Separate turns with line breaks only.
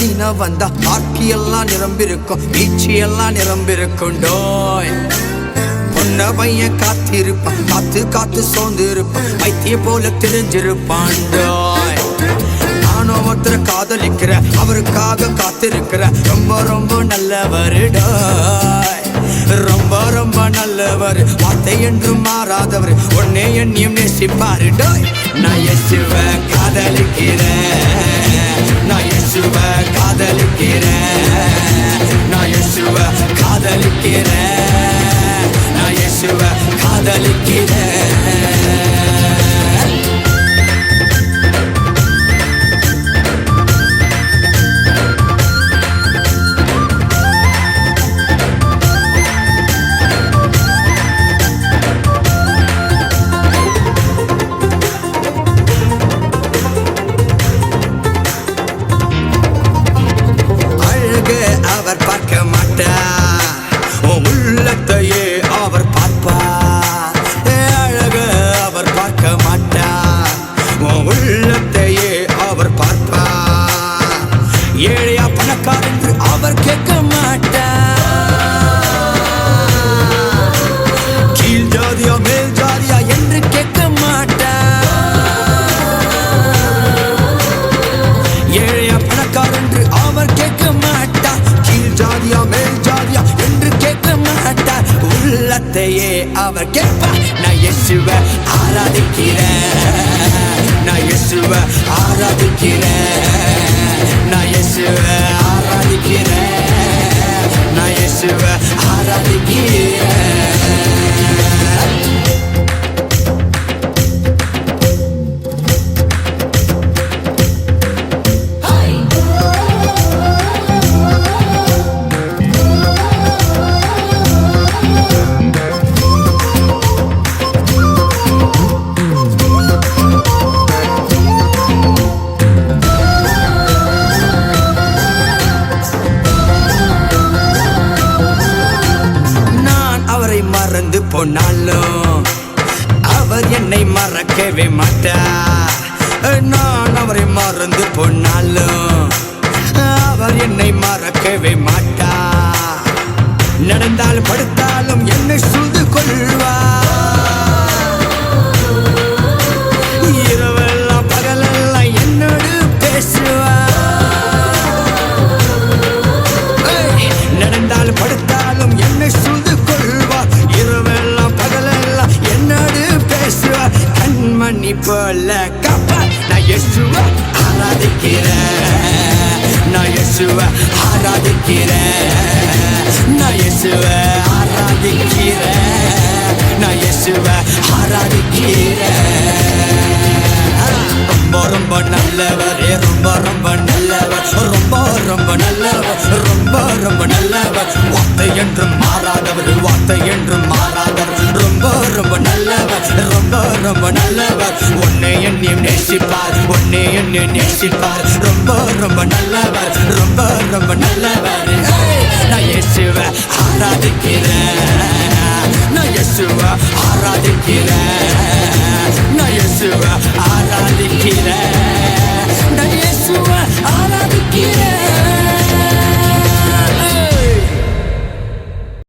சீனா வந்தா ஆக்கி எல்லாம் நிரம்பிருக்கும், பீச்சி எல்லாம் நிரம்பிருக்கும். டோய் பொன்ன பையன் காத்திருப்பான், காத்து காத்து சோர்ந்து இருப்பான், வைத்திய போல தெரிஞ்சிருப்பான். டோய் நானும் ஒருத்தரை காதலிக்கிற, அவருக்காக காத்திருக்கிற, ரொம்ப ரொம்ப நல்லவர். டோய் ரொம்ப ரொம்ப நல்லவர், வார்த்தை என்றும் மாறாதவர், உன்னே என்னையும் நேசிப்பாரு. டோய் நான் இயேசுவை காதலிக்கிறேன், நான் இயேசுவை காதலிக்கிறேன், நான் இயேசுவை காதலிக்கிறேன், நான் இயேசுவை காதலிக்கிறேன். அவர் பார்க்க மாட்டார், உள்ளத்தையே அவர் பார்ப்பார். அழக அவர் பார்க்க மாட்டார், உள்ளத்தையே அவர் பார்ப்பார். ஏழையா பணக்கார் என்று அவர் கேட்க மாட்டார், கீழ் ஜாதியா மேல் ஜாதியா என்று கேட்க மாட்டார். ஏழையா பணக்கார் என்று அவர் கேட்க மாட்டார், ஜாதியா மேல் ஜாதியா என்று கேட்க மாட்டார். உள்ளத்தையே அவர் கேட்பார். நான் இயேசுவை ஆராதிக்கிறேன், நான் இயேசுவை ஆராதிக்கிறேன், நான் இயேசுவை ஆராதிக்கிறேன், நான் இயேசுவை ஆராதிக்கிறேன். மறந்து போனாலும் அவர் என்னை மறக்கவே மாட்டார். நான் அவரை மறந்து போனாலும் அவர் என்னை மறக்கவே மாட்டார். நடந்தாலும் படுத்தாலும் என்னை சூழ்ந்து கொள்வார். இரவெல்லாம் பகலெல்லாம் என்னோடு பேசுவார். நடந்தாலும் படுத்தாலும் என்னை சூழ்ந்து கொள்வார். இரவெல்லாம் பகலெல்லாம் என்னோடு பேசுவார். கண்மணி போல காப்பார். நான் இயேசுவை ஆராதிக்கிறேன், நான் இயேசுவை ஆராதிக்கிறேன், நான் இயேசுவை ஆராதிக்கிறேன், நான் இயேசுவை ஆராதிக்கிறேன். ரொம்ப ரொம்ப நல்லவர், ரொம்ப ரொம்ப நல்லவர், ரொம்ப ரொம்ப நல்லவர், ரொம்ப ரொம்ப நல்லவர். வார்த்தை என்றும் மாறாதவர், வார்த்தை என்றும் மாறாதவர், ரொம்ப ரொம்ப நல்லவர், ரொம்ப ரொம்ப நல்லவர். உன்னை என்னையும் நேசிப்பார், உன்னை என்னையும் நேசிப்பார். ரொம்ப ரொம்ப நல்லவர், ரொம்ப ரொம்ப நல்லவர். நான் இயேசுவை ஆராதிக்கிறேன்.